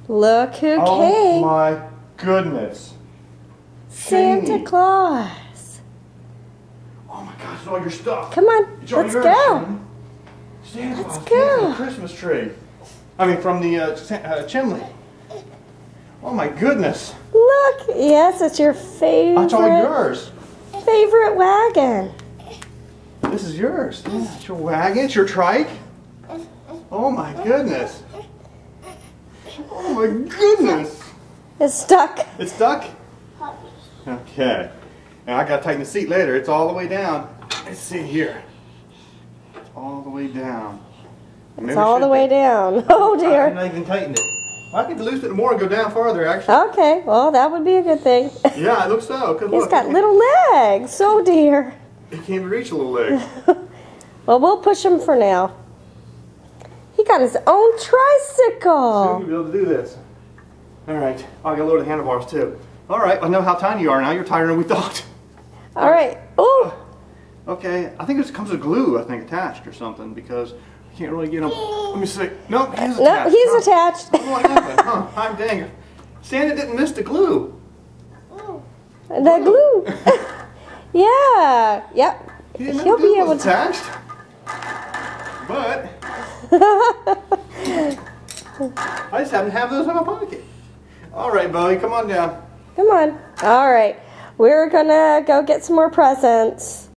Look who came. Oh my goodness. Santa Jamie. Claus. Oh my gosh, it's all your stuff. Come on, It's all let's yours, go. Jamie. Santa Let's Claus came from go. the Christmas tree. I mean, from the chimney. Oh my goodness. Look, yes, it's your favorite. That's all yours. Favorite wagon. This is yours. Yeah, it's your wagon. It's your trike. Oh my goodness. Oh my goodness. It's stuck. It's stuck? Okay. Now I gotta tighten the seat later. It's all the way down. Let's see here. It's all the way down. It's all the way down. Oh I'm dear. not even tightened it. I could loosen it more and go down farther actually. Okay, well that would be a good thing. Yeah, it looks so. 'Cause He's look, got little legs. Oh dear. He can't even reach a little leg. Well, we'll push him for now. He got his own Soon tricycle. you'll be able to do this. Alright, I'll get lower the handlebars too. Alright, I know how tiny you are now. You're tighter than we thought. All right. Oh, Okay, I think it comes with glue, I think, attached or something because I can't really get him. Let me see. Nope, he's attached. no, he's Huh. attached. What happened? Huh, I'm dang it. Santa didn't miss the glue. The glue. Yeah. Yep. He didn't know He'll the glue be able was to. attached. But I just happen to have those in my pocket. Alright, Bowie, come on down. Come on. All right. We're gonna go get some more presents.